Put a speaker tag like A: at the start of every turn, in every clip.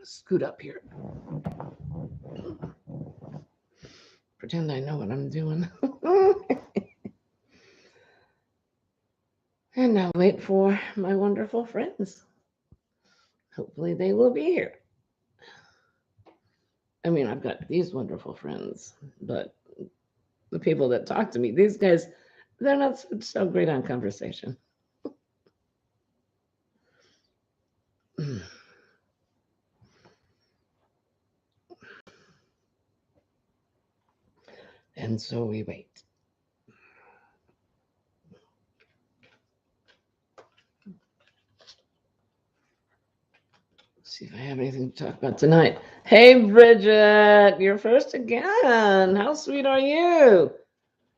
A: Scoot up here. Pretend I know what I'm doing. And now wait for my wonderful friends. Hopefully they will be here. I mean, I've got these wonderful friends, but the people that talk to me, these guys, they're not so great on conversation. And so we wait. See if I have anything to talk about tonight. Hey, Bridget, you're first again. How sweet are you?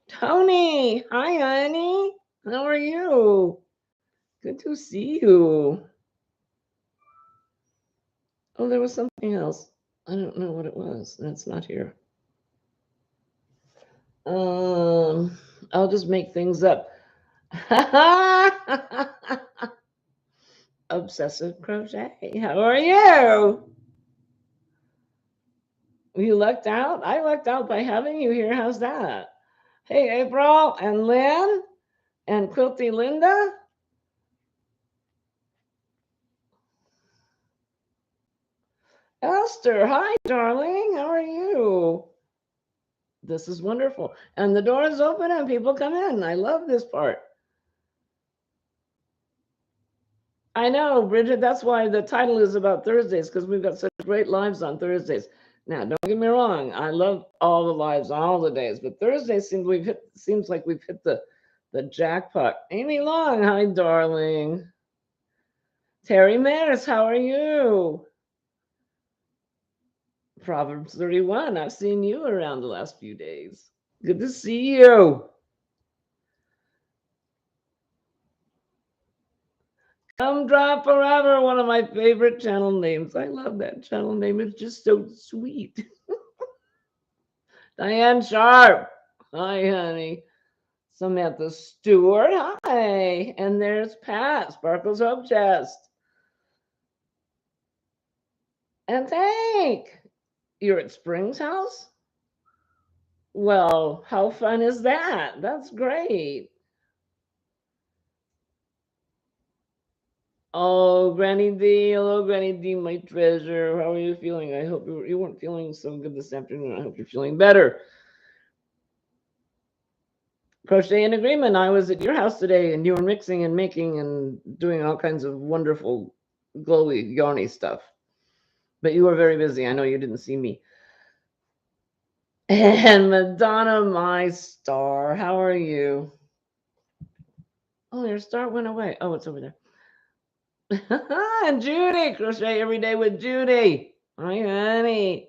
A: Tony, hi, honey. How are you? Good to see you. Oh, there was something else. I don't know what it was. That's not here. I'll just make things up. Obsessive crochet. How are you? You lucked out? I lucked out by having you here. How's that? Hey, April and Lynn and Quilty Linda. Esther, hi, darling. How are you? This is wonderful. And the door is open and people come in. I love this part. I know, Bridget. That's why the title is about Thursdays, because we've got such great lives on Thursdays. Now, don't get me wrong. I love all the lives on all the days, but Thursdays seems like we've hit the jackpot. Amy Long, hi, darling. Terry Maris, how are you? Proverbs 31. I've seen you around the last few days. Good to see you. Come Drop Forever, one of my favorite channel names. I love that channel name. It's just so sweet. Diane Sharp. Hi, honey. Samantha Stewart. Hi. And there's Pat, Sparkles Hope Chest. And Tank. You're at Spring's house? Well, how fun is that? That's great. Oh, Granny D. Hello, Granny D, my treasure. How are you feeling? I hope you weren't feeling so good this afternoon. I hope you're feeling better. Crochet in Agreement. I was at your house today and you were mixing and making and doing all kinds of wonderful, glowy, yarny stuff. But you were very busy. I know you didn't see me. And Madonna, my star. How are you? Oh, your star went away. Oh, it's over there. And Judy, Crochet Every Day with Judy. Hi, honey.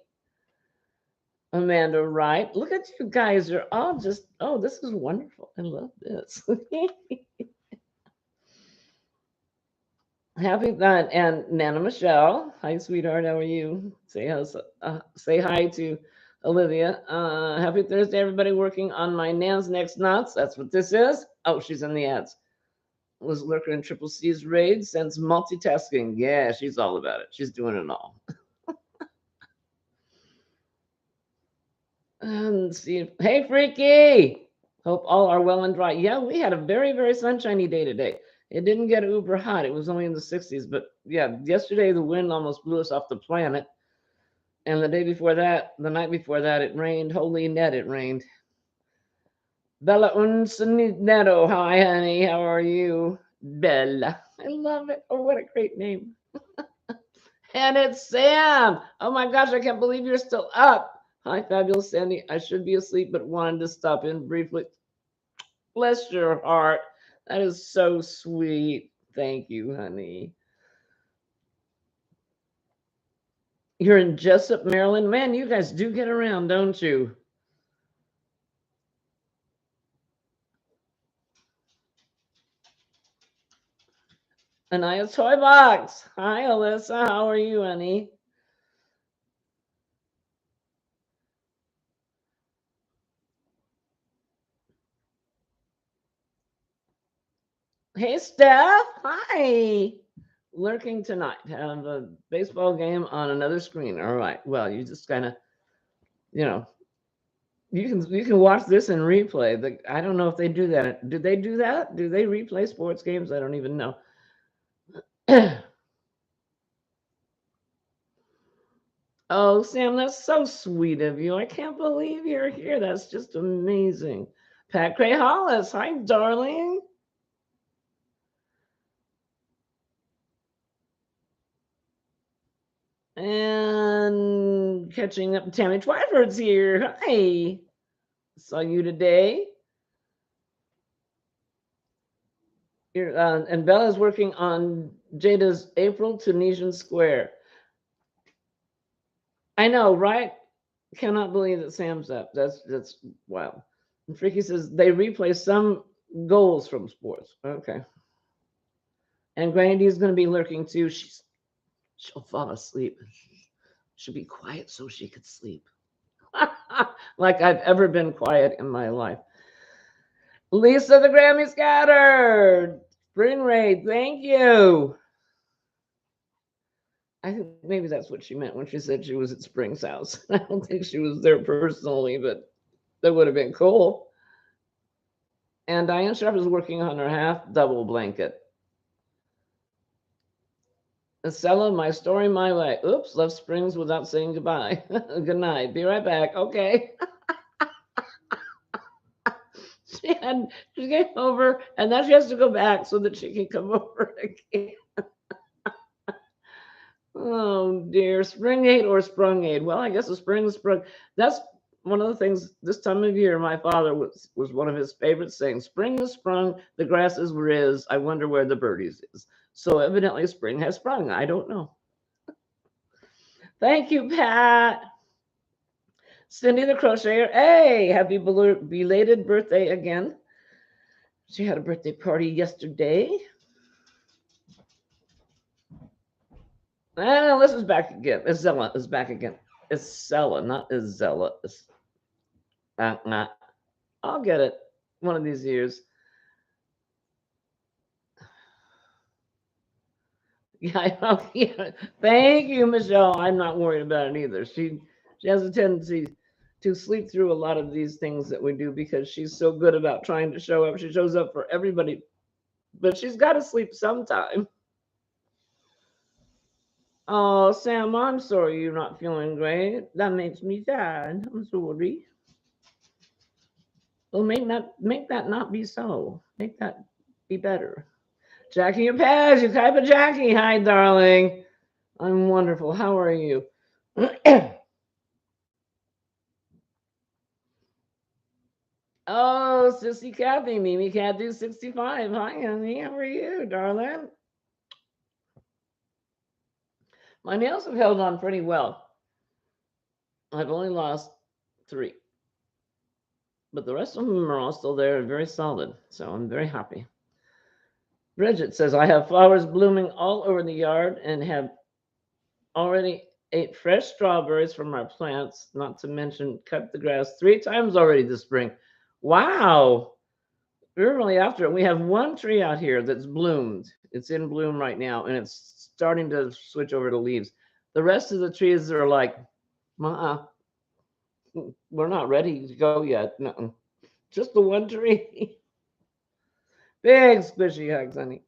A: Amanda Wright. Look at you guys. You're all just, oh, this is wonderful. I love this. Happy that. And Nana Michelle. Hi, sweetheart. How are you? Say hi to Olivia. Happy Thursday, everybody working on my Nan's Next Nuts. That's what this is. Oh, she's in the ads. Was Lurker in Triple C's raid since multitasking. Yeah, she's all about it. She's doing it all. And see, hey, Freaky. Hope all are well and dry. Yeah, we had a very, very sunshiny day today. It didn't get uber hot. It was only in the 60s. But yeah, yesterday the wind almost blew us off the planet. And the day before that, the night before that, it rained. Holy net, it rained. Bella Uncinetto. Hi, honey. How are you? Bella. I love it. Oh, what a great name. And it's Sam. Oh my gosh, I can't believe you're still up. Hi, fabulous Sandy. I should be asleep, but wanted to stop in briefly. Bless your heart. That is so sweet. Thank you, honey. You're in Jessup, Maryland. Man, you guys do get around, don't you? Anaya Toy Box. Hi, Alyssa. How are you, honey? Hey, Steph. Hi. Lurking tonight. Have a baseball game on another screen. All right. Well, you just kind of, you know, you can watch this in replay. I don't know if they do that. Do they do that? Do they replay sports games? I don't even know. Oh, Sam, that's so sweet of you. I can't believe you're here. That's just amazing. Pat Cray Hollis, hi, darling. And catching up, Tammy Twyford's here. Hi, saw you today. And Bella's working on Jada's April Tunisian Square. I know, right? Cannot believe that Sam's up. That's wild. And Freaky says they replay some goals from sports. Okay. And Grandy's going to be lurking too. She'll fall asleep. She'll be quiet so she could sleep. Like I've ever been quiet in my life. Lisa the Grammy Scattered. Spring Raid, thank you. I think maybe that's what she meant when she said she was at Spring's house. I don't think she was there personally, but that would have been cool. And Diane Sharp is working on her half double blanket. Estella, my story, my way. Oops, left Springs without saying goodbye. Good night. Be right back. Okay. She came over, and now she has to go back so that she can come over again. Oh dear, spring aid or sprung aid? Well, I guess a spring sprung. That's one of the things this time of year. My father was one of his favorite sayings. Spring is sprung, the grass is riz. I wonder where the birdies is. So evidently, spring has sprung. I don't know. Thank you, Pat. Cindy the crocheter. Hey, happy belated birthday again. She had a birthday party yesterday. And this is back again. Isella is back again. Isella, not Isella. I'll get it one of these years. Yeah, yeah. Thank you, Michelle. I'm not worried about it either. She has a tendency to sleep through a lot of these things that we do because she's so good about trying to show up. She shows up for everybody, but she's got to sleep sometime. Oh, Sam, I'm sorry you're not feeling great. That makes me sad. I'm sorry. Well, make that not be so. Make that be better. Jackie and Paz, you type of Jackie. Hi, darling. I'm wonderful. How are you? Oh, Sissy Kathy, Mimi Cat do 65. Hi, honey. How are you, darling? My nails have held on pretty well. I've only lost 3, but the rest of them are all still there and very solid. So I'm very happy. Bridget says, I have flowers blooming all over the yard and have already ate fresh strawberries from our plants, not to mention cut the grass 3 times already this spring. Wow. We're really after it. We have one tree out here that's bloomed. It's in bloom right now, and it's starting to switch over to leaves. The rest of the trees are like, uh-uh, we're not ready to go yet. No, just the one tree. Big squishy hugs, honey.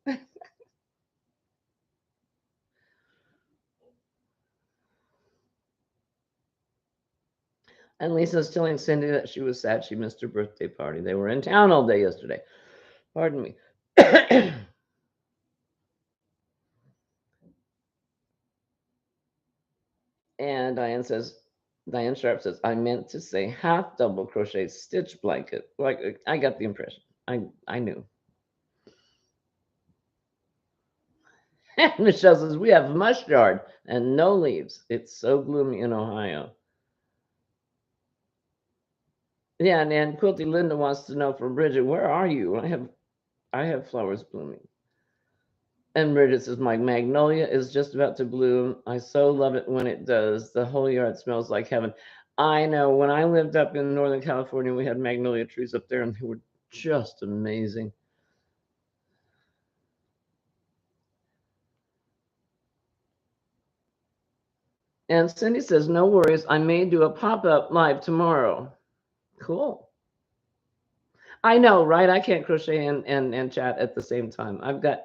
A: And Lisa's telling Cindy that she was sad she missed her birthday party. They were in town all day yesterday. Pardon me. And Diane Sharp says, I meant to say half double crochet stitch blanket. Like I got the impression. I knew. And Michelle says, we have mush yard and no leaves. It's so gloomy in Ohio. Yeah, and Quilty Linda wants to know from Bridget, where are you? I have flowers blooming. And Bridget says, my magnolia is just about to bloom. I so love it when it does. The whole yard smells like heaven. I know. When I lived up in Northern California, we had magnolia trees up there, and they were just amazing. And Cindy says, no worries. I may do a pop-up live tomorrow. Cool. I know, right? I can't crochet and chat at the same time. I've got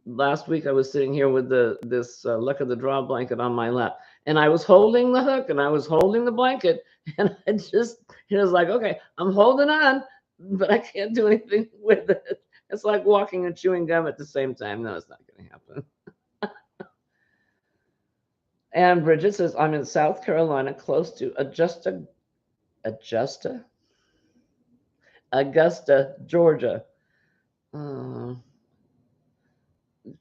A: last week I was sitting here with this luck of the draw blanket on my lap, and I was holding the hook and I was holding the blanket, and I just it was like, okay, I'm holding on, but I can't do anything with it. It's like walking and chewing gum at the same time. No, it's not going to happen. And Bridget says, I'm in South Carolina, close to Augusta, Augusta, Georgia. Uh,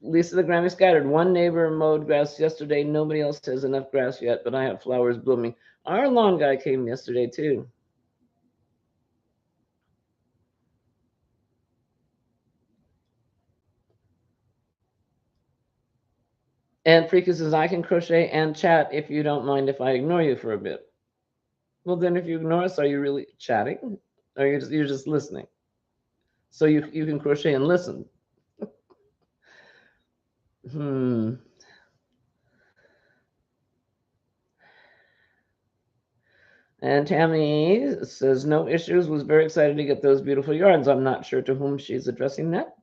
A: Lisa the Grammy scattered. One neighbor mowed grass yesterday. Nobody else has enough grass yet, but I have flowers blooming. Our lawn guy came yesterday too. And Freaky says, I can crochet and chat if you don't mind if I ignore you for a bit. Well, then if you ignore us, are you really chatting? Or you're just listening? So you can crochet and listen. Hmm. And Tammy says, no issues, was very excited to get those beautiful yarns. I'm not sure to whom she's addressing that.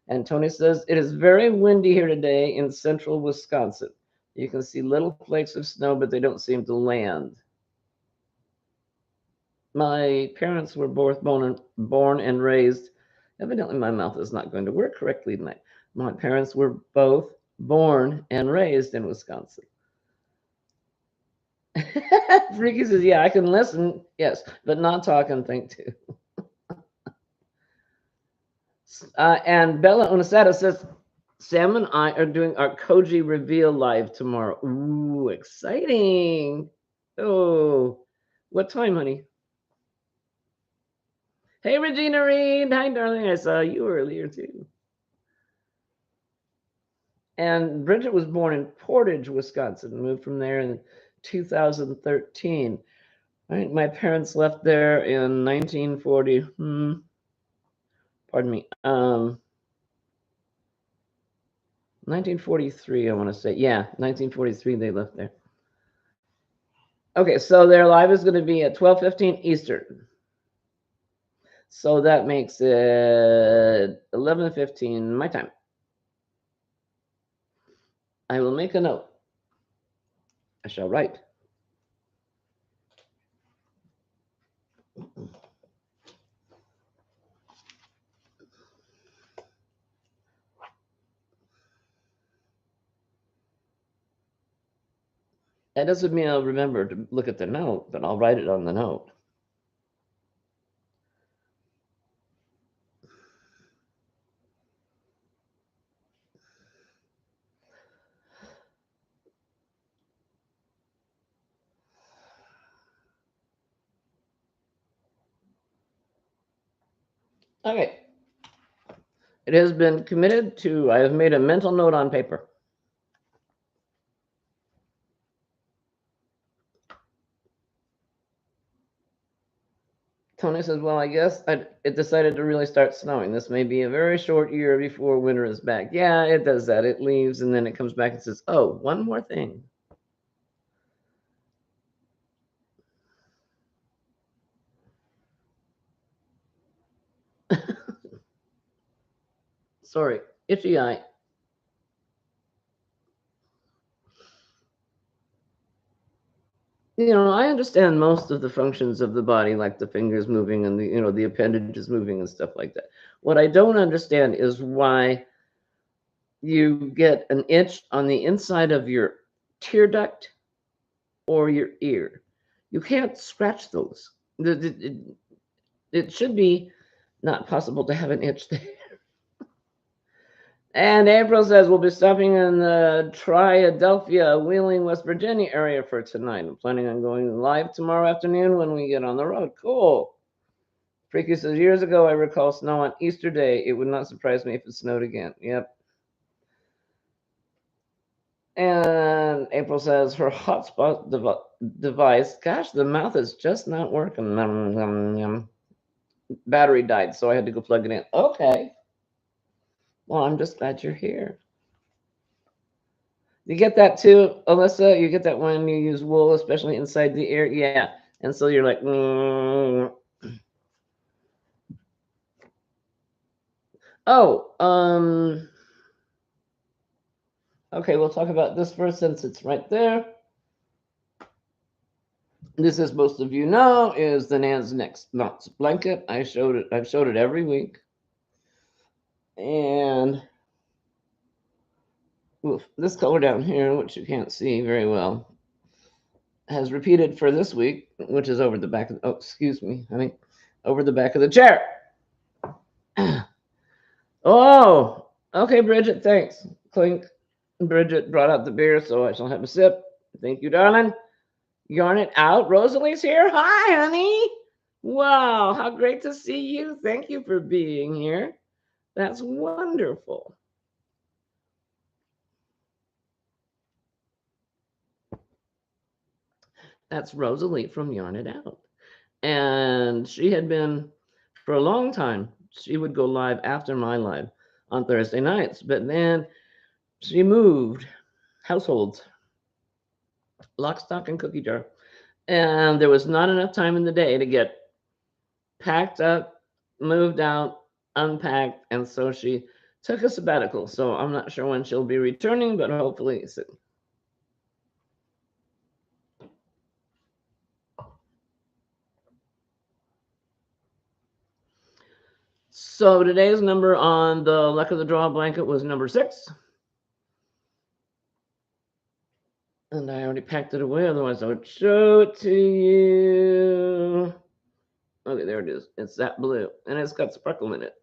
A: And Tony says, it is very windy here today in central Wisconsin. You can see little flakes of snow, but they don't seem to land. My parents were both born and raised. Evidently, my mouth is not going to work correctly tonight. My parents were both born and raised in Wisconsin. Freaky says, yeah, I can listen, yes, but not talk and think too. And Bella Unasada says, Sam and I are doing our Koji reveal live tomorrow. Ooh, exciting. Oh, what time, honey? Hey, Regina Reed. Hi, darling. I saw you earlier, too. And Bridget was born in Portage, Wisconsin, moved from there in 2013. Right? My parents left there in 1940. Pardon me. 1943, I want to say. Yeah, 1943 they left there. Okay, so their live is going to be at 12:15 Eastern. So that makes it 11:15 my time. I will make a note. I shall write. That doesn't mean I'll remember to look at the note, but I'll write it on the note. Okay. It has been committed to, I have made a mental note on paper. Tony says, well, I guess it decided to really start snowing. This may be a very short year before winter is back. Yeah, it does that. It leaves and then it comes back and says, oh, one more thing. Sorry, itchy eye. I understand most of the functions of the body, like the fingers moving and the appendages moving and stuff like that. What I don't understand is why you get an itch on the inside of your tear duct or your ear. You can't scratch those. It should be not possible to have an itch there. And April says we'll be stopping in the Triadelphia, Wheeling, West Virginia area for tonight. I'm planning on going live tomorrow afternoon when we get on the road. Cool. Freaky says, years ago, I recall snow on Easter Day. It would not surprise me if it snowed again. Yep. And April says her hotspot device, gosh, the mouth is just not working. Battery died, so I had to go plug it in. Okay. Well, I'm just glad you're here. You get that too, Alyssa? You get that when you use wool, especially inside the ear? Yeah. And so you're like, oh, okay, we'll talk about this first since it's right there. This, as most of you know, is the Nan's Next Knots blanket. I've showed it every week. And oof, this color down here, which you can't see very well, has repeated for this week, which is over the back of, oh, excuse me, honey, over the back of the chair. Oh, okay, Bridget, thanks. Clink. Bridget brought out the beer, so I shall have a sip. Thank you, darling. Yarn it out. Rosalie's here. Hi, honey. Wow, how great to see you. Thank you for being here. That's wonderful. That's Rosalie from Yarn It Out. And she had been, for a long time, she would go live after my live on Thursday nights. But then she moved households, lock, stock, and cookie jar. And there was not enough time in the day to get packed up, moved out, unpacked. And so she took a sabbatical. So I'm not sure when she'll be returning, but hopefully soon. So today's number on the luck of the draw blanket was number 6. And I already packed it away, otherwise I would show it to you. Okay, there it is. It's that blue, and it's got sparkle in it.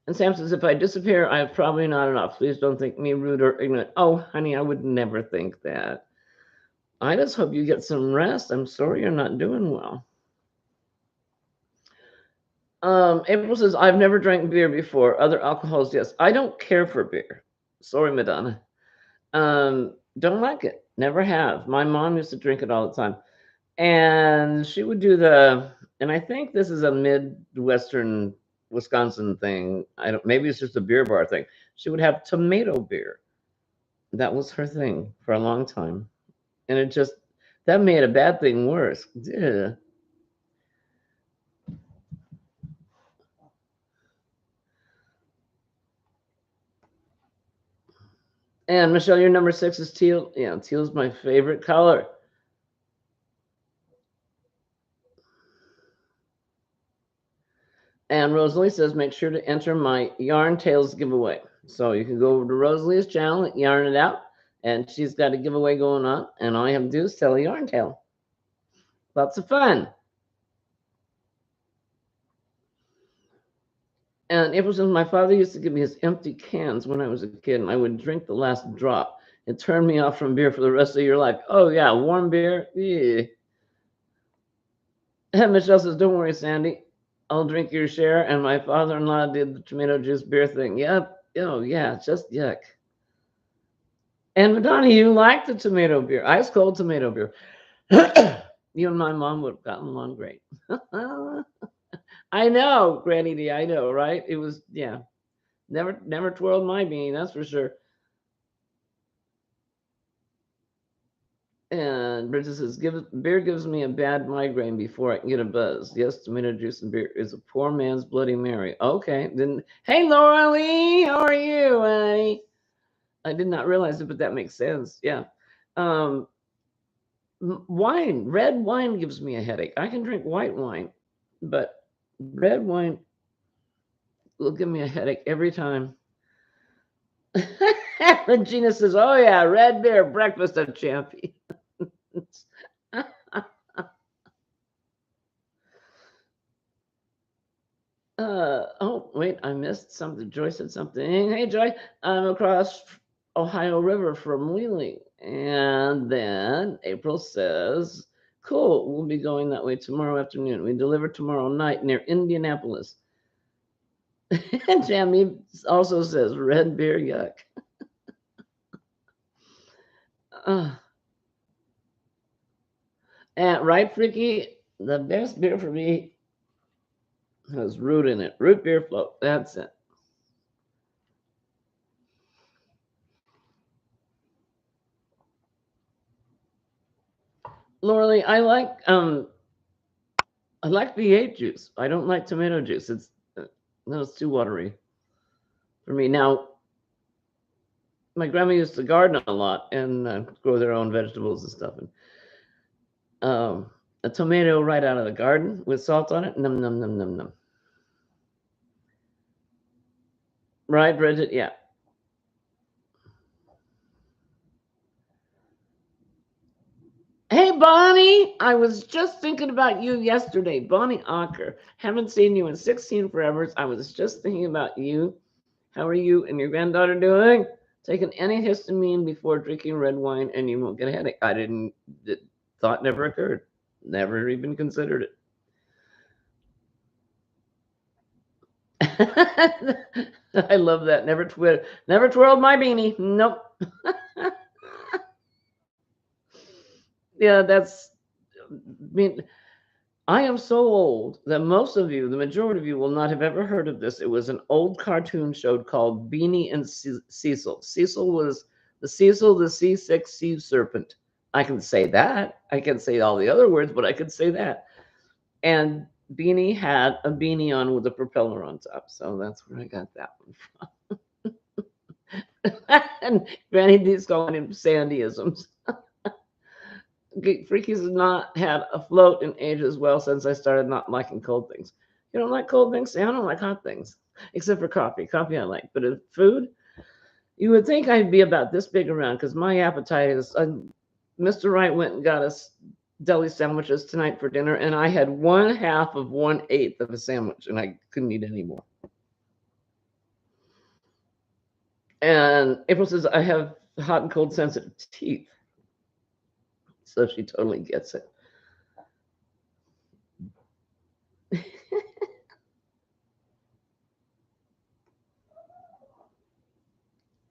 A: And Sam says, if I disappear, I have probably not enough. Please don't think me rude or ignorant. Oh, honey, I would never think that. I just hope you get some rest. I'm sorry you're not doing well. April says, I've never drank beer before. Other alcohols, yes. I don't care for beer. Sorry, Madonna. Don't like it. Never have. My mom used to drink it all the time. And she would do and I think this is a Midwestern Wisconsin thing. I don't, maybe it's just a beer bar thing. She would have tomato beer. That was her thing for a long time. And that made a bad thing worse. Yeah. And Michelle, your number 6 is teal. Yeah, teal is my favorite color. And Rosalie says, make sure to enter my Yarn Tales giveaway. So you can go over to Rosalie's channel, Yarn It Out, and she's got a giveaway going on. And all you have to do is tell a yarn tale. Lots of fun. And April says, my father used to give me his empty cans when I was a kid, and I would drink the last drop. It turned me off from beer for the rest of your life. Oh, yeah, warm beer. Yeah. And Michelle says, don't worry, Sandy. I'll drink your share. And my father-in-law did the tomato juice beer thing. Yep. Oh, yeah, just yuck. And Madonna, you like the tomato beer, ice cold tomato beer. You and my mom would have gotten along great. I know, Granny D, I know, right? It was, yeah. Never twirled my bean, that's for sure. And Bridget says, beer gives me a bad migraine before I can get a buzz. Yes, tomato juice and beer is a poor man's Bloody Mary. Okay. Hey, Laura Lee, how are you, honey? I did not realize it, but that makes sense. Yeah. Red wine gives me a headache. I can drink white wine, but red wine will give me a headache every time. Regina says, oh, yeah, red beer, breakfast of champions. Oh, wait, I missed something. Joy said something. Hey, Joy, I'm across Ohio River from Wheeling. And then April says, cool, we'll be going that way tomorrow afternoon. We deliver tomorrow night near Indianapolis. And Jamie also says, red beer, yuck. And right, Freaky, the best beer for me has root in it. Root beer float. That's it. Lorelei, I like V8 juice. I don't like tomato juice. No, it's too watery for me. Now, my grandma used to garden a lot and grow their own vegetables and stuff. And a tomato right out of the garden with salt on it, num num num num num. Right, Bridget? Yeah. Hey, Bonnie, I was just thinking about you yesterday. Bonnie Ocker. Haven't seen you in 16 forevers. I was just thinking about you. How are you and your granddaughter doing? Taking any histamine before drinking red wine and you won't get a headache. I didn't, the thought never occurred. Never even considered it. I love that. Never twirled my beanie. Nope. Yeah, I mean, I am so old that most of you, the majority of you, will not have ever heard of this. It was an old cartoon show called Beanie and Cecil. Cecil was Cecil, the C6 sea serpent. I can say that. I can say all the other words, but I could say that. And Beanie had a beanie on with a propeller on top. So that's where I got that one from. And Granny D's calling him Sandyisms. Freaky's has not had a float in ages well since I started not liking cold things. You don't like cold things? See, I don't like hot things, except for coffee. Coffee I like, but food, you would think I'd be about this big around because my appetite is. Mr. Wright went and got us deli sandwiches tonight for dinner, and I had one half of 1/8 of a sandwich, and I couldn't eat any more. And April says I have hot and cold sensitive teeth, so she totally gets it.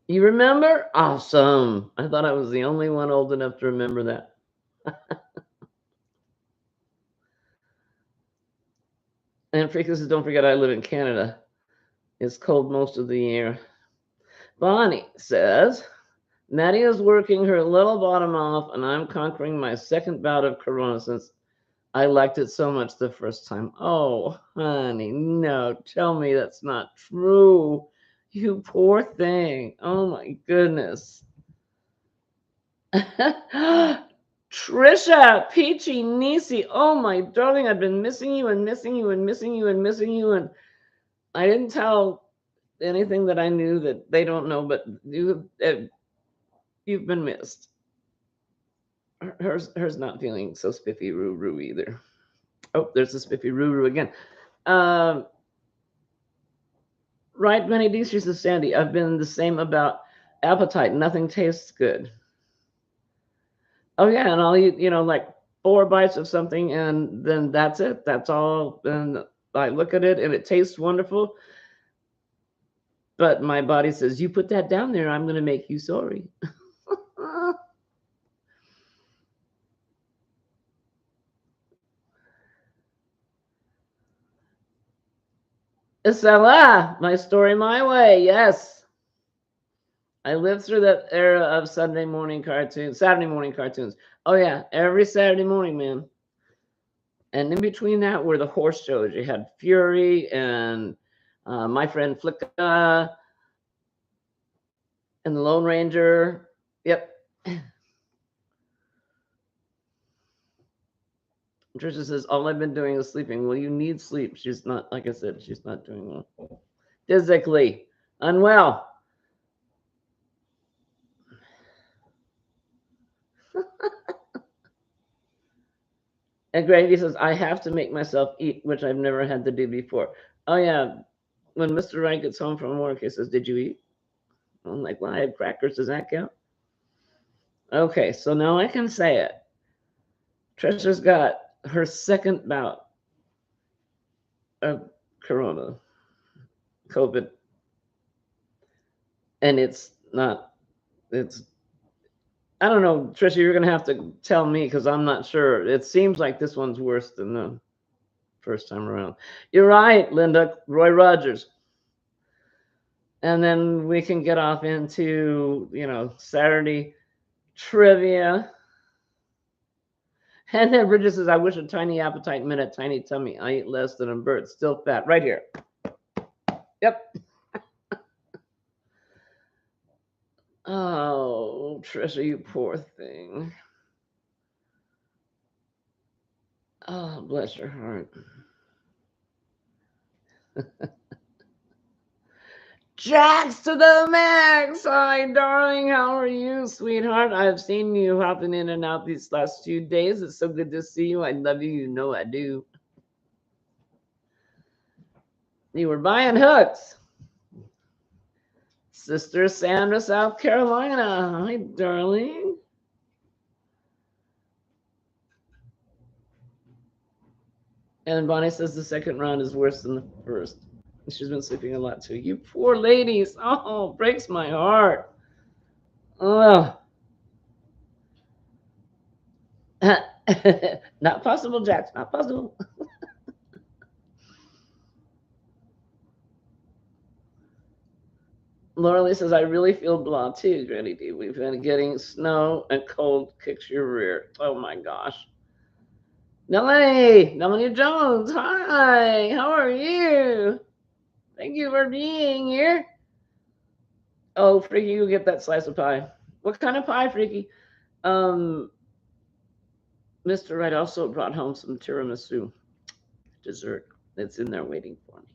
A: You remember? Awesome. I thought I was the only one old enough to remember that. And Freaky says, don't forget I live in Canada. It's cold most of the year. Bonnie says, Nadia's working her little bottom off, and I'm conquering my second bout of corona since I liked it so much the first time. Oh, honey, no, tell me that's not true. You poor thing. Oh my goodness. Trisha, Peachy, Nisi, oh my darling, I've been missing you and missing you and missing you and missing you. And I didn't tell anything that I knew that they don't know, but you've been missed. Her's not feeling so spiffy roo roo either. Oh, there's a spiffy roo roo again. Um, right, Benny D. She says, Sandy, I've been the same about appetite. Nothing tastes good. Oh yeah, and I'll eat, like 4 bites of something, and then that's it. That's all. And I look at it, and it tastes wonderful. But my body says, "You put that down there, I'm going to make you sorry." Isella, my story, my way. Yes, I lived through that era of Saturday morning cartoons. Oh yeah, every Saturday morning, man. And in between that were the horse shows. You had Fury and My Friend Flicka and the Lone Ranger. Yep. Trisha says, all I've been doing is sleeping. Well, you need sleep. She's not, like I said, she's not doing well. Physically unwell. And Gravy says, I have to make myself eat, which I've never had to do before. Oh, yeah. When Mr. Wright gets home from work, he says, did you eat? I'm like, well, I had crackers. Does that count? Okay, so now I can say it. Trisha's got her second bout of corona, COVID. And it's not, it's, I don't know, Trisha, you're going to have to tell me because I'm not sure. It seems like this one's worse than the first time around. You're right, Linda, Roy Rogers. And then we can get off into, Saturday trivia. And then Bridget says, I wish a tiny appetite meant a tiny tummy. I eat less than a bird, still fat. Right here. Yep. Oh, Trisha, you poor thing. Oh, bless your heart. Jax to the max. Hi, darling. How are you, sweetheart? I've seen you hopping in and out these last few days. It's so good to see you. I love you. You know I do. You were buying hooks. Sister Sandra, South Carolina. Hi, darling. And Bonnie says the second round is worse than the first. She's been sleeping a lot too. You poor ladies. Oh, breaks my heart. Oh. Not possible, Jax. Not possible. Laura Lee says, I really feel blah too, Granny D. We've been getting snow and cold kicks your rear. Oh my gosh. Melanie Jones, hi. How are you? Thank you for being here. Oh, Freaky, you get that slice of pie. What kind of pie, Freaky? Um, Mr. Wright also brought home some tiramisu dessert that's in there waiting for me.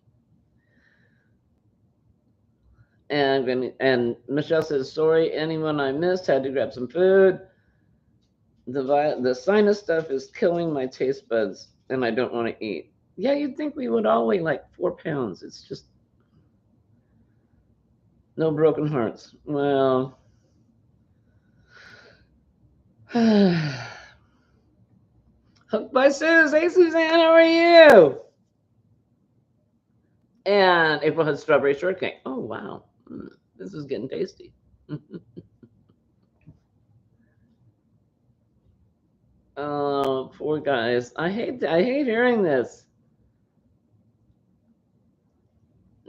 A: And Michelle says, sorry, anyone I missed, had to grab some food. The sinus stuff is killing my taste buds, and I don't want to eat. Yeah, you'd think we would all weigh like 4 pounds. It's just no broken hearts. Well, hooked by Suze. Hey, Suzanne, how are you? And April had strawberry shortcake. Oh, wow. This is getting tasty. Oh, poor guys. I hate hearing this.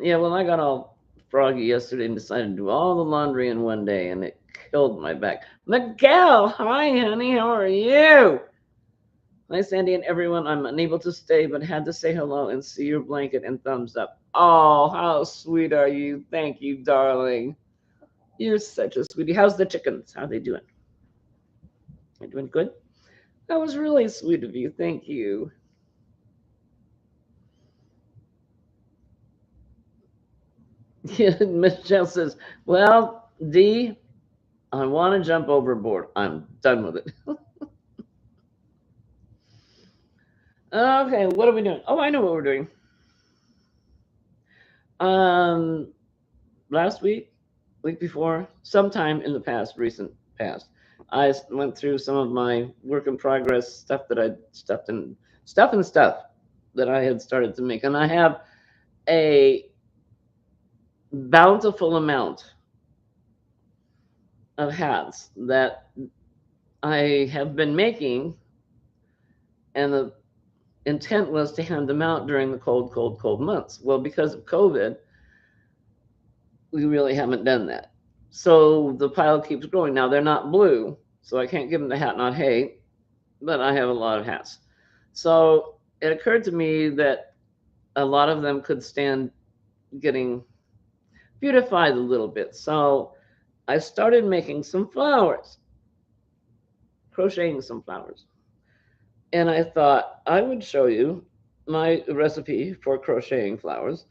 A: Yeah, well, I got all froggy yesterday and decided to do all the laundry in one day, and it killed my back. Miguel, hi, honey. How are you? Hi, Sandy and everyone. I'm unable to stay, but had to say hello and see your blanket and thumbs up. Oh, how sweet are you? Thank you, darling. You're such a sweetie. How's the chickens? How they doing? They doing good? That was really sweet of you. Thank you. Michelle says, well, D, I want to jump overboard. I'm done with it. Okay, what are we doing? Oh, I know what we're doing. Um, Last week before, sometime in the past, recent past, I went through some of my work in progress stuff that I stuff that I had started to make, and I have a bountiful amount of hats that I have been making, and the intent was to hand them out during the cold months. Well, because of COVID, we really haven't done that. So the pile keeps growing. Now they're not blue, so I can't give them the hat not hate, but I have a lot of hats. So it occurred to me that a lot of them could stand getting beautified a little bit. So I started making some flowers, crocheting some flowers. And I thought I would show you my recipe for crocheting flowers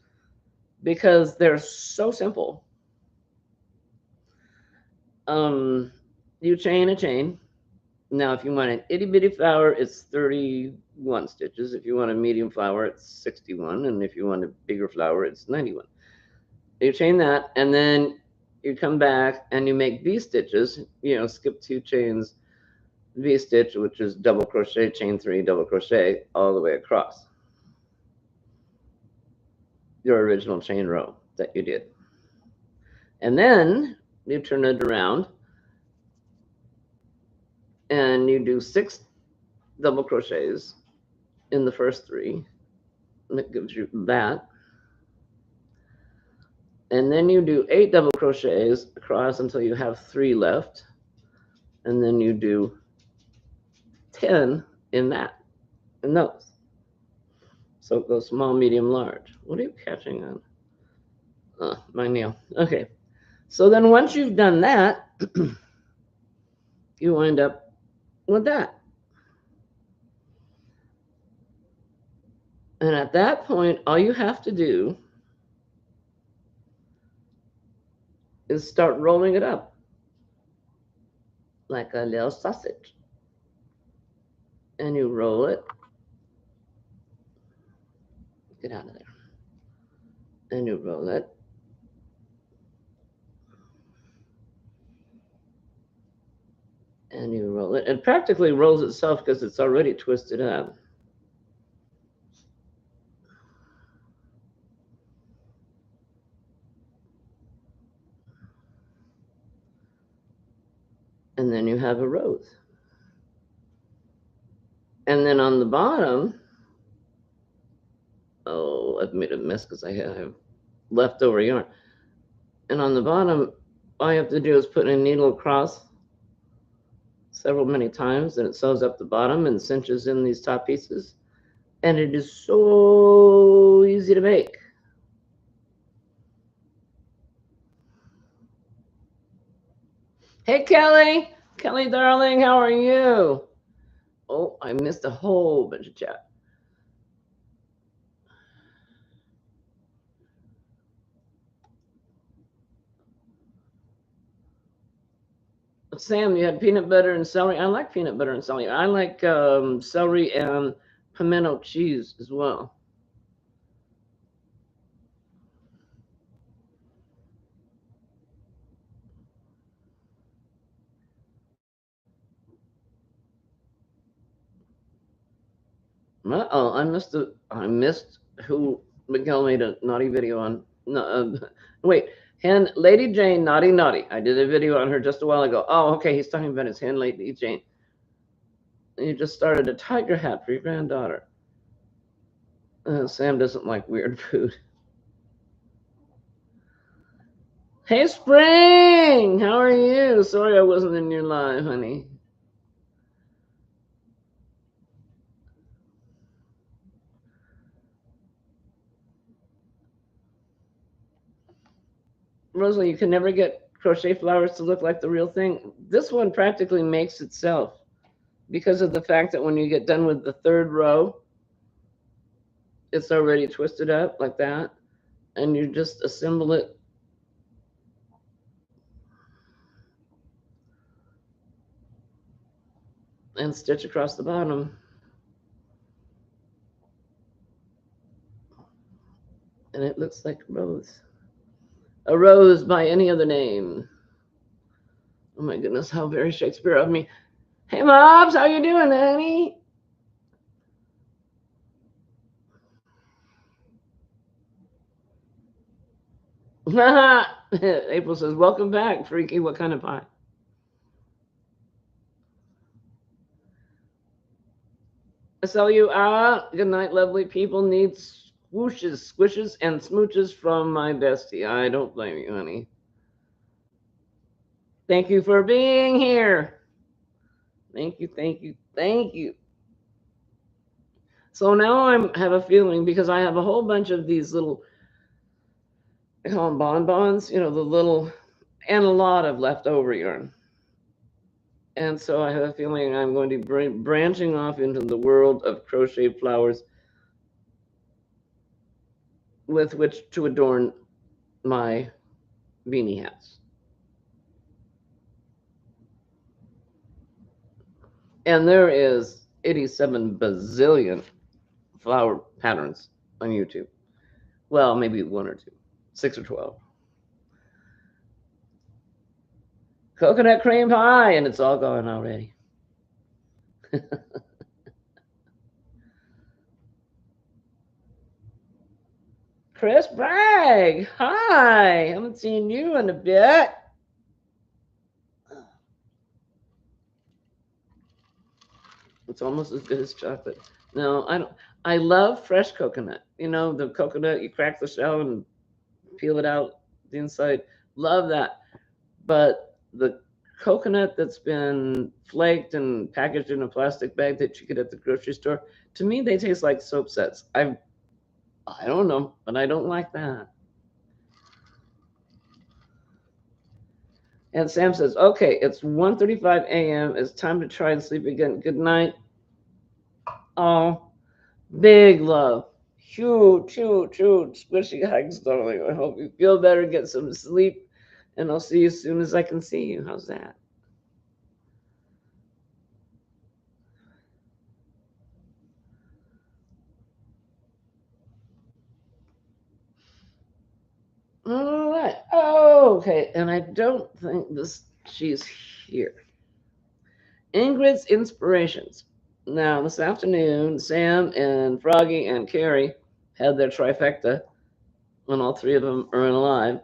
A: because they're so simple. You chain a chain. Now, if you want an itty bitty flower, it's 31 stitches. If you want a medium flower, it's 61. And if you want a bigger flower, it's 91. You chain that, and then you come back and you make V stitches, skip 2 chains, V stitch, which is double crochet, chain 3, double crochet all the way across your original chain row that you did. And then you turn it around and you do 6 double crochets in the first 3. And it gives you that. And then you do 8 double crochets across until you have 3 left. And then you do 10 in those. So it goes small, medium, large. What are you catching on? My nail. Okay. So then once you've done that, you wind up with that. And at that point, all you have to do is start rolling it up like a little sausage. And you roll it. Get out of there. And you roll it. And you roll it. It practically rolls itself because it's already twisted up. And then you have a rose. And then on the bottom, oh, I've made a mess because I have leftover yarn. And on the bottom, all you have to do is put a needle across many times, and it sews up the bottom and cinches in these top pieces. And it is so easy to make. Hey, Kelly. Kelly, darling, how are you? Oh, I missed a whole bunch of chat. Sam, you had peanut butter and celery. I like peanut butter and celery. I like celery and pimento cheese as well. Uh-oh, I missed who Miguel made a naughty video on. No, wait, hen Lady Jane, naughty naughty. I did a video on her just a while ago. Oh, okay, he's talking about his hen Lady Jane. You just started a tiger hat for your granddaughter. Sam doesn't like weird food. Hey, Spring, how are you? Sorry I wasn't in your live, honey. Rosalie, you can never get crochet flowers to look like the real thing. This one practically makes itself because of the fact that when you get done with the third row, it's already twisted up like that, and you just assemble it and stitch across the bottom. And it looks like a rose. A rose by any other name. Oh my goodness, how very Shakespeare of me. Hey, Mobs, how you doing, honey? April says, welcome back, Freaky. What kind of pie? SLU, good night, lovely people. Need swooshes, squishes, and smooches from my bestie. I don't blame you, honey. Thank you for being here. Thank you, thank you, thank you. So now I have a feeling because I have a whole bunch of these little, I call them bonbons, the little, and a lot of leftover yarn. And so I have a feeling I'm going to be branching off into the world of crochet flowers with which to adorn my beanie hats. And there is 87 bazillion flower patterns on YouTube. Well, maybe one or two, 6 or 12. Coconut cream pie, and it's all gone already. Chris Bragg, hi. Haven't seen you in a bit. It's almost as good as chocolate. No, I don't. I love fresh coconut. The coconut, you crack the shell and peel it out the inside. Love that. But the coconut that's been flaked and packaged in a plastic bag that you get at the grocery store. To me, they taste like soap sets. I don't know, but I don't like that. And Sam says, "Okay, it's 1:35 a.m. It's time to try and sleep again. Good night." Oh, big love. Huge, huge, huge. Squishy hugs, darling. I hope you feel better, get some sleep, and I'll see you as soon as I can see you. How's that? All right. Oh, okay. And I don't think she's here. Ingrid's inspirations. Now, this afternoon, Sam and Froggy and Carrie had their trifecta, and all three of them are alive.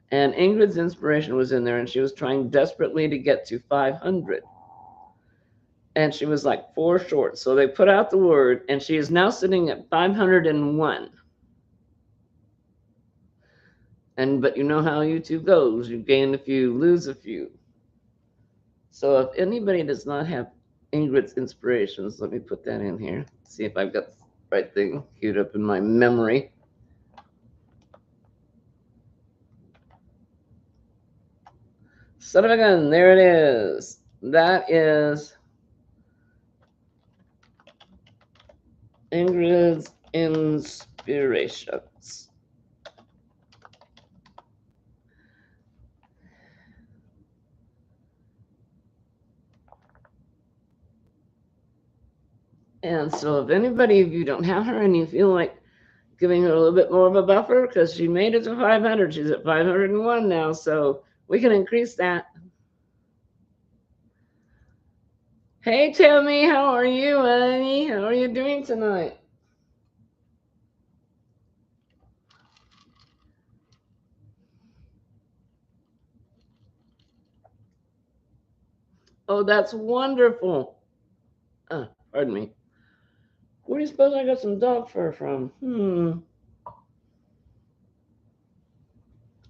A: And Ingrid's inspiration was in there, and she was trying desperately to get to 500. And she was like four short. So they put out the word, and she is now sitting at 501. But you know how YouTube goes. You gain a few, lose a few. So if anybody does not have Ingrid's inspirations, let me put that in here. See if I've got the right thing queued up in my memory. Son of a gun, there it is. That is Ingrid's inspirations. And so if anybody of you don't have her and you feel like giving her a little bit more of a buffer, because she made it to 500, she's at 501 now, so we can increase that. Hey, Tammy, how are you, honey? How are you doing tonight? Oh, that's wonderful. Pardon me. Where do you suppose I got some dog fur from?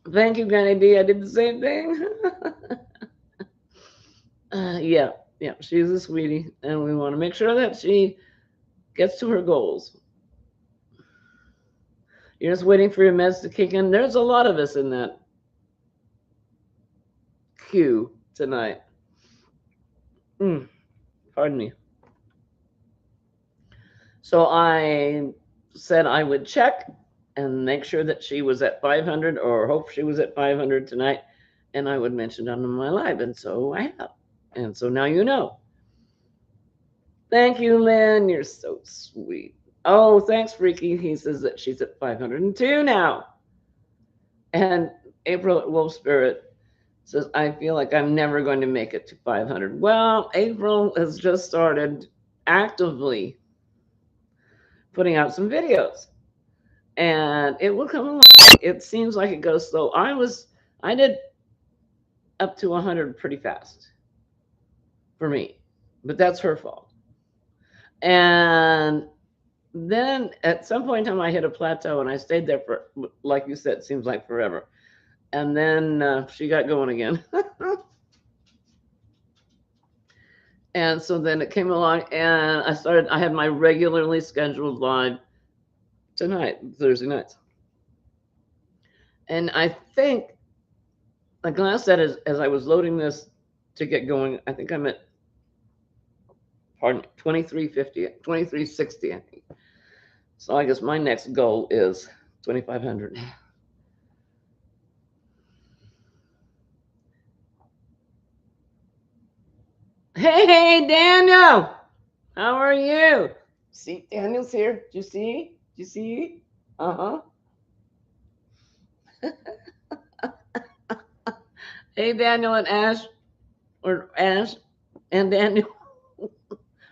A: Thank you, Granny D. I did the same thing. Yeah, she's a sweetie, and we want to make sure that she gets to her goals. You're just waiting for your meds to kick in. There's a lot of us in that queue tonight. Pardon me. So I said I would check and make sure that she was at 500 or hope she was at 500 tonight. And I would mention it on my live. And so I have. And so now you know. Thank you, Lynn. You're so sweet. Oh, thanks, Freaky. He says that she's at 502 now. And April at Wolf Spirit says, I feel like I'm never going to make it to 500. Well, April has just started actively putting out some videos, and it will come along. It seems like it goes slow. I did up to 100 pretty fast for me, but that's her fault. And then at some point in time, I hit a plateau, and I stayed there for, like you said, seems like forever. And then she got going again. And so then it came along, and I had my regularly scheduled live tonight, Thursday nights. And I think, like I said, as I was loading this to get going, I think I'm at, pardon me, 2350, 2360, I think. So I guess my next goal is 2500. Hey, Daniel, how are you? See, Daniel's here. Do you see? Do you see? Uh huh. Hey, Daniel and Ash, or Ash and Daniel,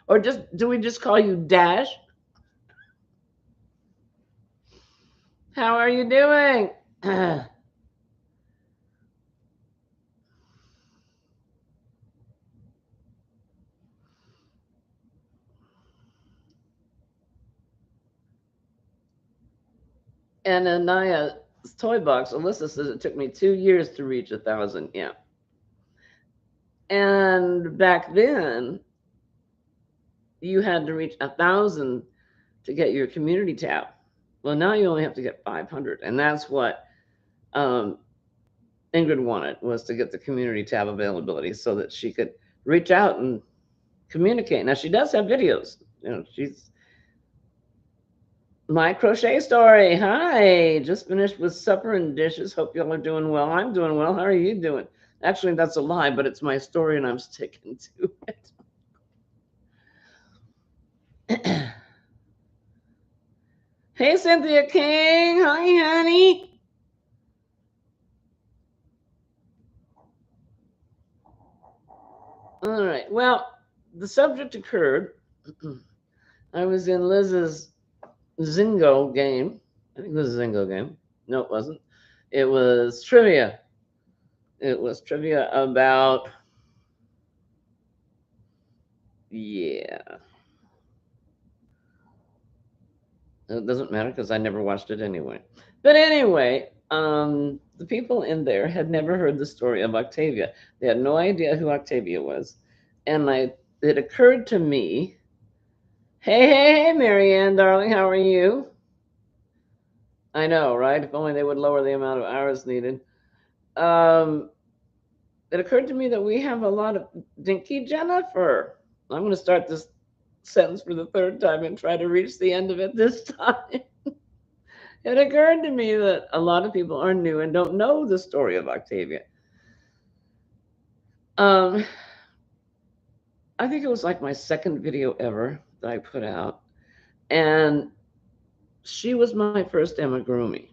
A: or do we just call you Dash? How are you doing? And Anaya's toy box, Alyssa says it took me 2 years to reach 1,000. Yeah. And back then, you had to reach 1,000 to get your community tab. Well, now you only have to get 500, and that's what um, Ingrid wanted, was to get the community tab availability so that she could reach out and communicate. Now she does have videos. She's my crochet story. Hi, just finished with supper and dishes. Hope y'all are doing well. I'm doing well. How are you doing? Actually, that's a lie, but it's my story and I'm sticking to it. Hey, Cynthia King. Hi, honey. All right. Well, the subject occurred. I was in Liz's Zingo game. I think it was a Zingo game. No, it wasn't. It was trivia. It was trivia about, yeah. It doesn't matter because I never watched it anyway. But anyway, the people in there had never heard the story of Octavia. They had no idea who Octavia was. And it occurred to me, hey, Marianne, darling, how are you? I know, right? If only they would lower the amount of hours needed. It occurred to me that we have a lot of Dinky Jennifer. I'm going to start this sentence for the third time and try to reach the end of it this time. It occurred to me that a lot of people are new and don't know the story of Octavia. I think it was like my second video ever that I put out. And she was my first amigurumi.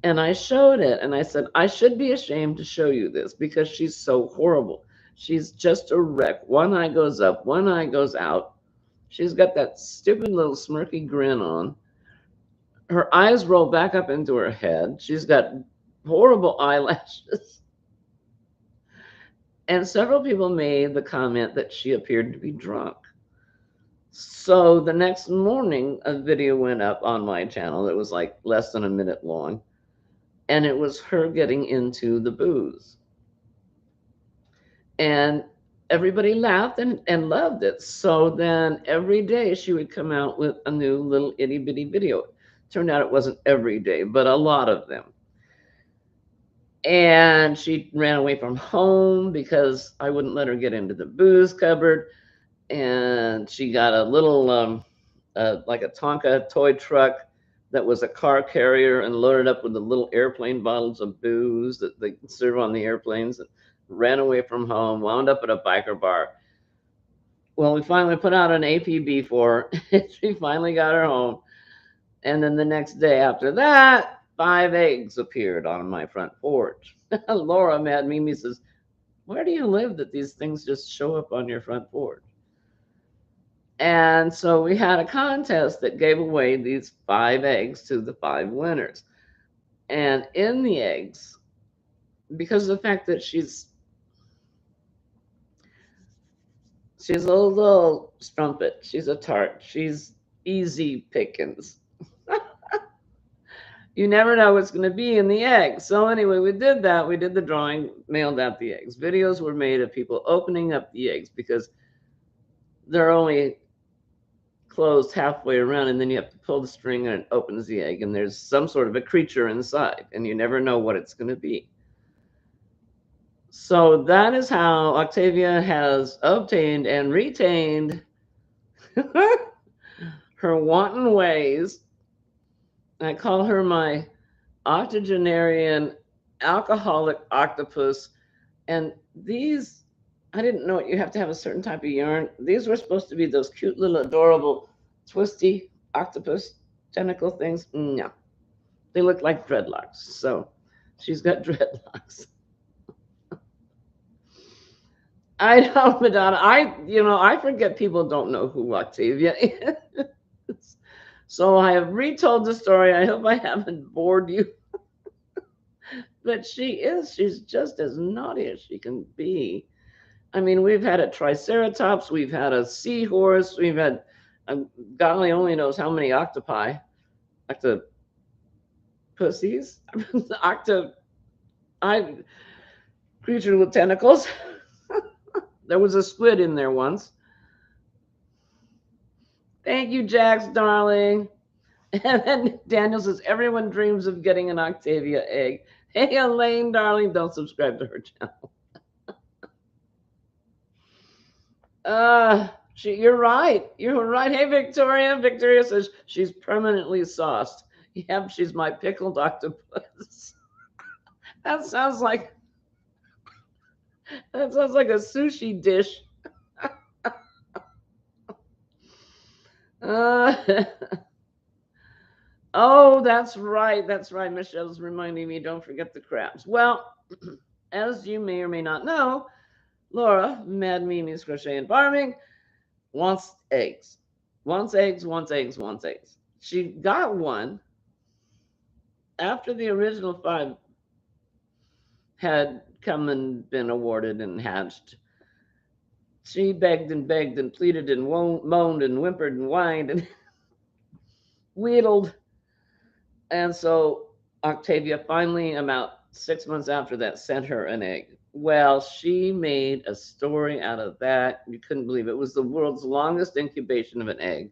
A: And I showed it and I said, I should be ashamed to show you this because she's so horrible. She's just a wreck. One eye goes up, one eye goes out. She's got that stupid little smirky grin on. Her eyes roll back up into her head. She's got horrible eyelashes. And several people made the comment that she appeared to be drunk. So the next morning, a video went up on my channel that was like less than a minute long. And it was her getting into the booze. And everybody laughed and loved it. So then every day she would come out with a new little itty bitty video. Turned out it wasn't every day, but a lot of them. And she ran away from home because I wouldn't let her get into the booze cupboard. And she got a little, like a Tonka toy truck that was a car carrier and loaded up with the little airplane bottles of booze that they serve on the airplanes. And ran away from home, wound up at a biker bar. Well, we finally put out an APB for her. She finally got her home. And then the next day after that, 5 eggs appeared on my front porch. Laura, Mad Mimi, says, where do you live that these things just show up on your front porch? And so we had a contest that gave away these 5 eggs to the 5 winners. And in the eggs, because of the fact that she's a little strumpet, she's a tart, she's easy pickings. You never know what's going to be in the egg. So anyway, we did that. We did the drawing, mailed out the eggs. Videos were made of people opening up the eggs because they're only closed halfway around, and then you have to pull the string and it opens the egg, and there's some sort of a creature inside, and you never know what it's going to be. So that is how Octavia has obtained and retained her wanton ways. I call her my octogenarian alcoholic octopus. And these, I didn't know you have to have a certain type of yarn. These were supposed to be those cute little adorable twisty octopus tentacle things. No, they look like dreadlocks. So she's got dreadlocks. I know, Madonna. I forget people don't know who Octavia is. So I have retold the story. I hope I haven't bored you. But she's just as naughty as she can be. I mean, we've had a triceratops, we've had a seahorse, we've had, golly only knows how many octopuses, creature with tentacles. There was a squid in there once. Thank you, Jax, darling. And then Daniel says, everyone dreams of getting an Octavia egg. Hey, Elaine, darling, don't subscribe to her channel. You're right. You're right. Hey, Victoria. Victoria says she's permanently sauced. Yep, she's my pickled octopus. That sounds like a sushi dish. Uh, oh, that's right. That's right. Michelle's reminding me, don't forget the crabs. Well, as you may or may not know, Laura, Mad Mimi's Crochet and Farming, wants eggs. Wants eggs, wants eggs, wants eggs. She got one after the original 5 had come and been awarded and hatched. She begged and pleaded and moaned and whimpered and whined and wheedled. And so Octavia finally, about 6 months after that, sent her an egg. Well, she made a story out of that. You couldn't believe it. It was the world's longest incubation of an egg.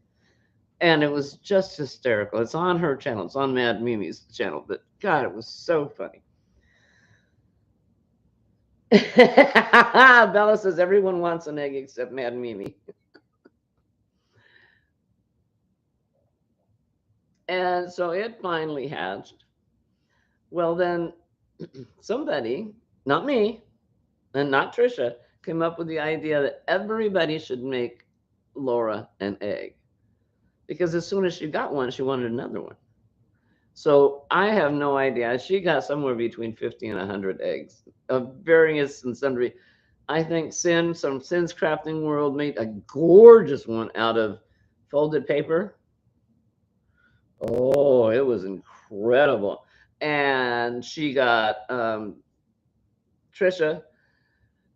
A: And it was just hysterical. It's on her channel. It's on Mad Mimi's channel. But God, it was so funny. Bella says everyone wants an egg except Mad Mimi. And so it finally hatched. Well, then somebody, not me and not Trisha, came up with the idea that everybody should make Laura an egg. Because as soon as she got one, she wanted another one. So I have no idea. She got somewhere between 50 and 100 eggs of various and sundry. I think Sin's Crafting World made a gorgeous one out of folded paper. Oh, it was incredible. And she got Trisha,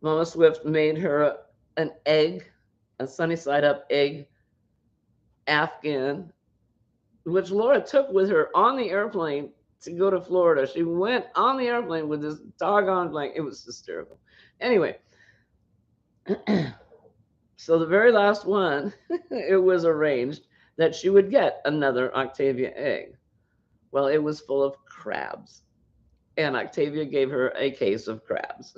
A: Mama Swift made her an egg, a sunny side up egg Afghan, which Laura took with her on the airplane to go to Florida. She went on the airplane with this doggone blanket. It was hysterical. Anyway, so the very last one, it was arranged that she would get another Octavia egg. Well, it was full of crabs. And Octavia gave her a case of crabs.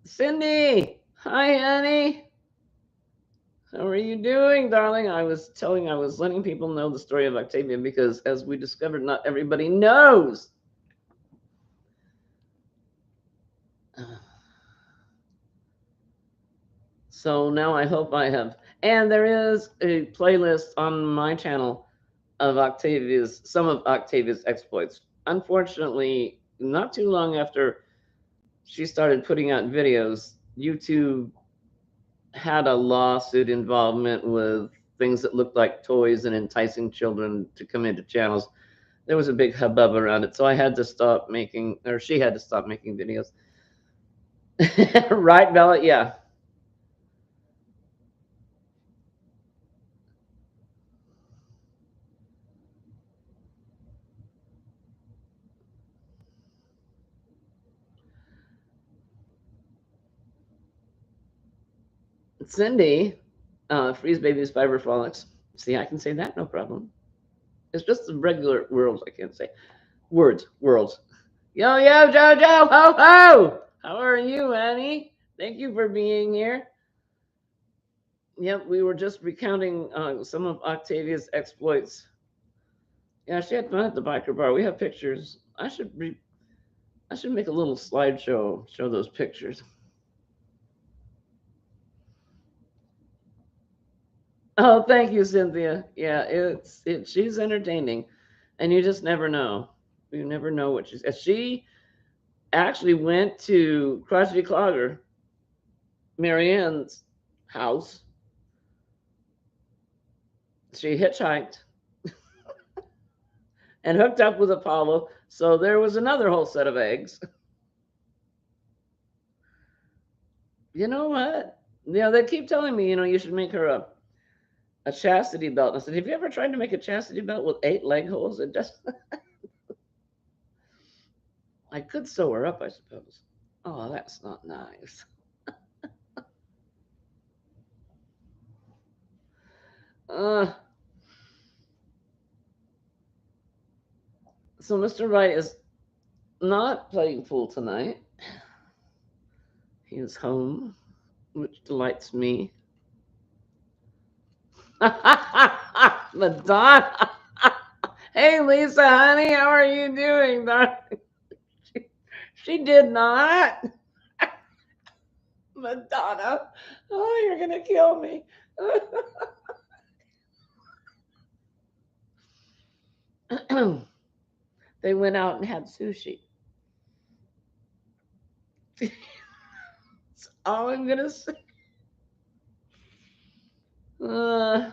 A: Cindy, hi, honey. How are you doing, darling? I was letting people know the story of Octavia because, as we discovered, not everybody knows. So now I hope I have. And there is a playlist on my channel of some of Octavia's exploits. Unfortunately, not too long after she started putting out videos, YouTube had a lawsuit involvement with things that looked like toys and enticing children to come into channels. There was a big hubbub around it, so I had to stop making, or she had to stop making videos. Right, Bella? Yeah. Cindy, Freeze Baby's Fiber Frolics. See, I can say that, no problem. It's just the regular words I can't say. Words. Yo, yo, Jojo, ho, ho! How are you, Annie? Thank you for being here. Yep, we were just recounting some of Octavia's exploits. Yeah, she had fun at the biker bar. We have pictures. I should make a little slideshow, show those pictures. Oh, thank you, Cynthia. Yeah, she's entertaining, and you just never know. You never know what she actually went to Crotchety Clogger, Marianne's house. She hitchhiked and hooked up with Apollo. So there was another whole set of eggs. You know what? They keep telling me, you should make her a chastity belt. I said, have you ever tried to make a chastity belt with 8 leg holes? It just I could sew her up, I suppose. Oh, that's not nice. Uh, so Mr. Wright is not playing pool tonight. He is home, which delights me. Madonna. Hey, Lisa, honey, how are you doing, darling? She, she did not. Madonna. Oh, you're going to kill me. They went out and had sushi. That's all I'm going to say. Uh,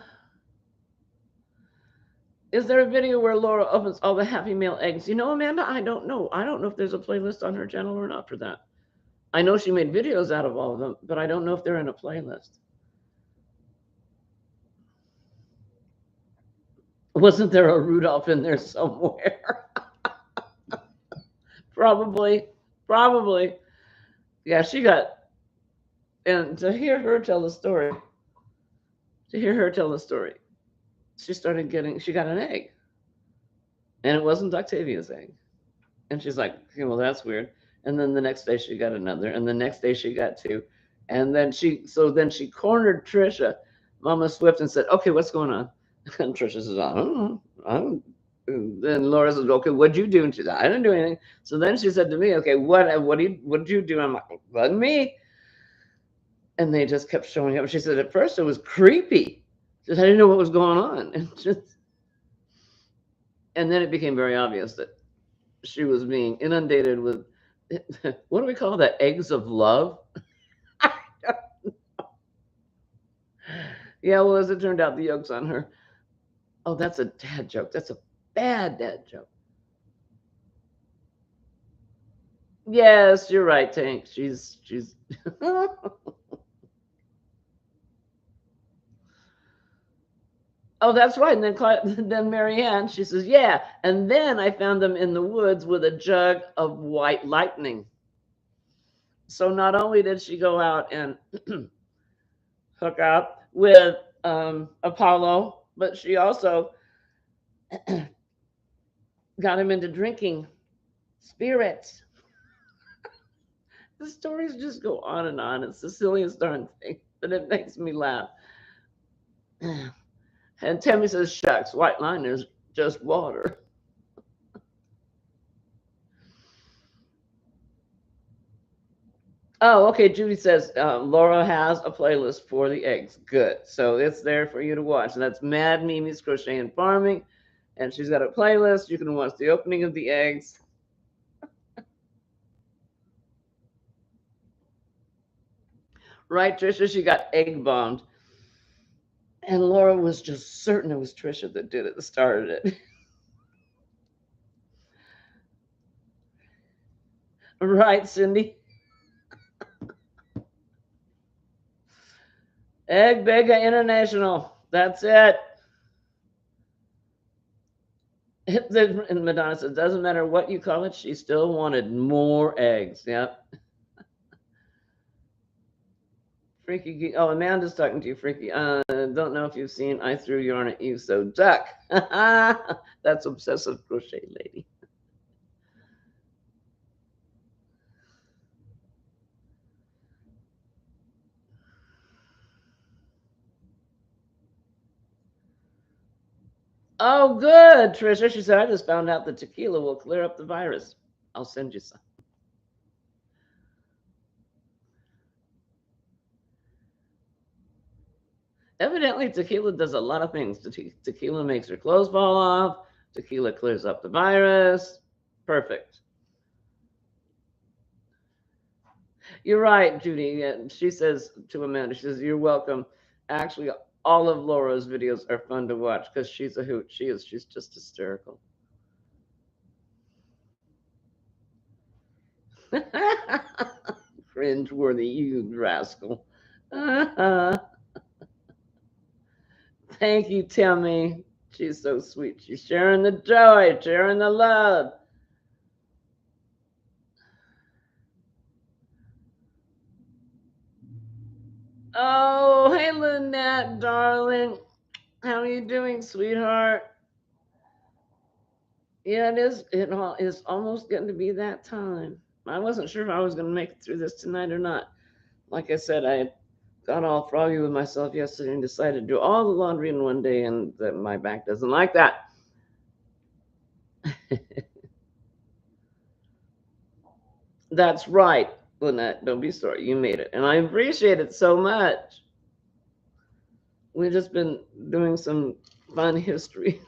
A: is there a video where Laura opens all the Happy Meal eggs? You know, Amanda, I don't know. I don't know if there's a playlist on her channel or not for that. I know she made videos out of all of them, but I don't know if they're in a playlist. Wasn't there a Rudolph in there somewhere? Probably. Probably. Yeah, she got, and to hear her tell the story, she got an egg, and it wasn't Octavia's egg. And she's like, okay, well, that's weird. And then the next day she got another, and the next day she got two. And then she cornered Trisha, Mama Swift, and said, okay, what's going on? And Trisha says, I don't know. I don't. Then Laura says, okay, what'd you do? And she said, I didn't do anything. So then she said to me, okay, what did you do? I'm like, wasn't me. And they just kept showing up. She said, at first it was creepy. She said, I didn't know what was going on. And then it became very obvious that she was being inundated with what do we call that? Eggs of love? Yeah, well, as it turned out, the yolk's on her. Oh, that's a dad joke. That's a bad dad joke. Yes, you're right, Tank. She's Oh, that's right. And then Marianne, she says, yeah. And then I found them in the woods with a jug of white lightning. So not only did she go out and hook up with Apollo, but she also got him into drinking spirits. The stories just go on and on. It's the silliest darn thing, but it makes me laugh. And Tammy says, shucks, white line is just water. Oh, okay. Judy says Laura has a playlist for the eggs. Good. So it's there for you to watch. And that's Mad Mimi's Crochet and Farming. And she's got a playlist. You can watch the opening of the eggs. Right, Trisha? She got egg bombed. And Laura was just certain it was Trisha that did it, that started it. Right, Cindy? Egg Bega International. That's it. And Madonna says, doesn't matter what you call it, she still wanted more eggs. Yep. Freaky Geek. Oh, Amanda's talking to you, Freaky. Don't know if you've seen I Threw Yarn at You, so duck. That's obsessive crochet lady. Oh, good, Trisha. She said, I just found out that tequila will clear up the virus. I'll send you some. Evidently, tequila does a lot of things. Tequila makes your clothes fall off. Tequila clears up the virus. Perfect. You're right, Judy. She says to Amanda, she says, you're welcome. Actually, all of Laura's videos are fun to watch because she's a hoot. She is. She's just hysterical. Cringe-worthy, you rascal. Thank you, Timmy. She's so sweet. She's sharing the joy, sharing the love. Oh, hey, Lynette, darling. How are you doing, sweetheart? Yeah, it is. It's almost getting to be that time. I wasn't sure if I was going to make it through this tonight or not. Like I said, I got all froggy with myself yesterday and decided to do all the laundry in one day, and that my back doesn't like that. That's right, Lynette. Don't be sorry. You made it. And I appreciate it so much. We've just been doing some fun history,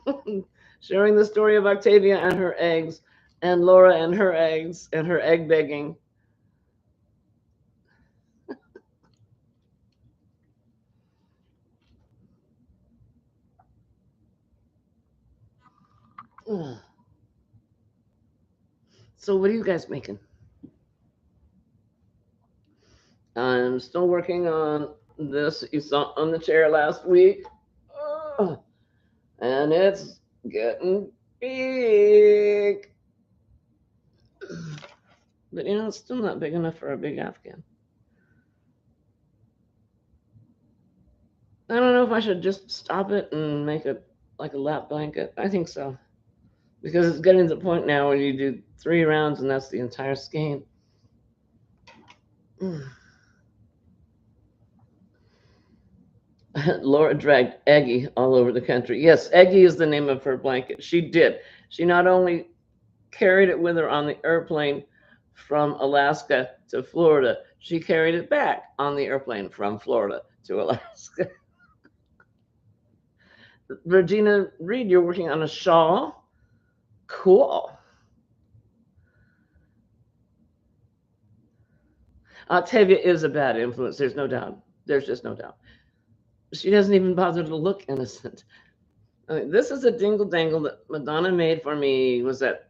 A: sharing the story of Octavia and her eggs, and Laura and her eggs, and her egg begging. So, what are you guys making? I'm still working on this. You saw on the chair last week. And it's getting big. But it's still not big enough for a big Afghan. I don't know if I should just stop it and make it like a lap blanket. I think so. Because it's getting to the point now where you do 3 rounds and that's the entire skein. Laura dragged Eggie all over the country. Yes, Eggie is the name of her blanket. She did. She not only carried it with her on the airplane from Alaska to Florida, she carried it back on the airplane from Florida to Alaska. Regina Reed, you're working on a shawl. Cool. Octavia is a bad influence. There's no doubt. There's just no doubt. She doesn't even bother to look innocent. I mean, this is a dingle dangle that Madonna made for me. Was that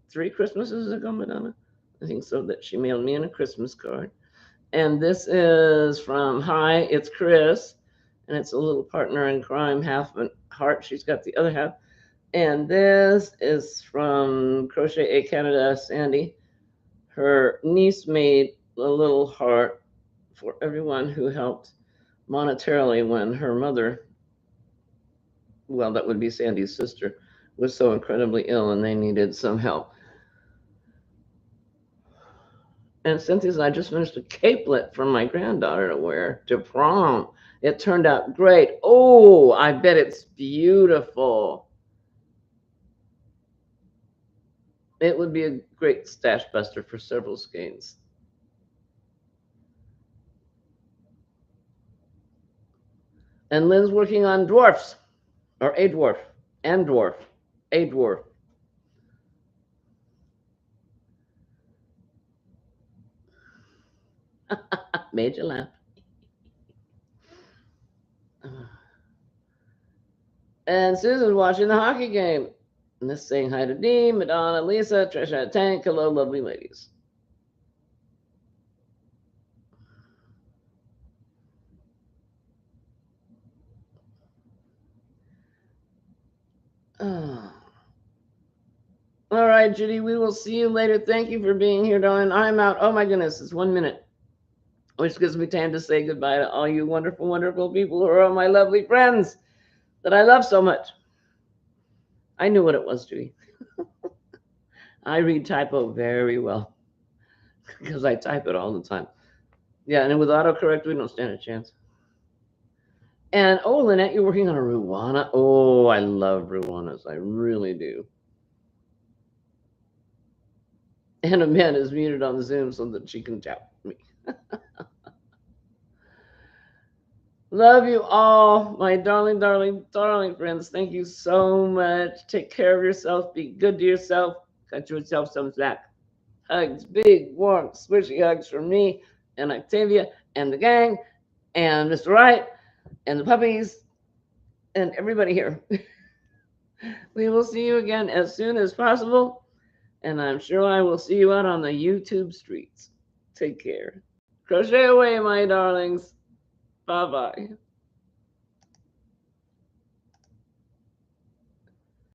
A: 3 Christmases ago, Madonna? I think so. That she mailed me in a Christmas card. And this is from Hi, it's Chris. And it's a little partner in crime, half a heart. She's got the other half. And this is from Crochet A Canada, Sandy. Her niece made a little heart for everyone who helped monetarily when her mother, well, that would be Sandy's sister, was so incredibly ill and they needed some help. And Cynthia's, I just finished a capelet for my granddaughter to wear to prom. It turned out great. Oh, I bet it's beautiful. It would be a great stash buster for several skeins. And Lynn's working on dwarfs, or a dwarf, and dwarf, a dwarf. Made you laugh. And Susan's watching the hockey game. And this saying hi to Dean, Madonna, Lisa, Trisha, Tank. Hello, lovely ladies. Oh. All right, Judy, we will see you later. Thank you for being here, darling. I'm out. Oh my goodness, it's 1 minute, which gives me time to say goodbye to all you wonderful, wonderful people who are all my lovely friends that I love so much. I knew what it was, Judy. I read typo very well because I type it all the time. Yeah, and with autocorrect, we don't stand a chance. And oh, Lynette, you're working on a Ruana. Oh, I love Ruanas. I really do. And Amanda is muted on Zoom so that she can chat with me. Love you all, my darling, darling, darling friends. Thank you so much. Take care of yourself. Be good to yourself. Cut yourself some slack. Hugs, big, warm, squishy hugs from me and Octavia and the gang and Mr. Wright and the puppies and everybody here. We will see you again as soon as possible. And I'm sure I will see you out on the YouTube streets. Take care. Crochet away, my darlings. Bye bye.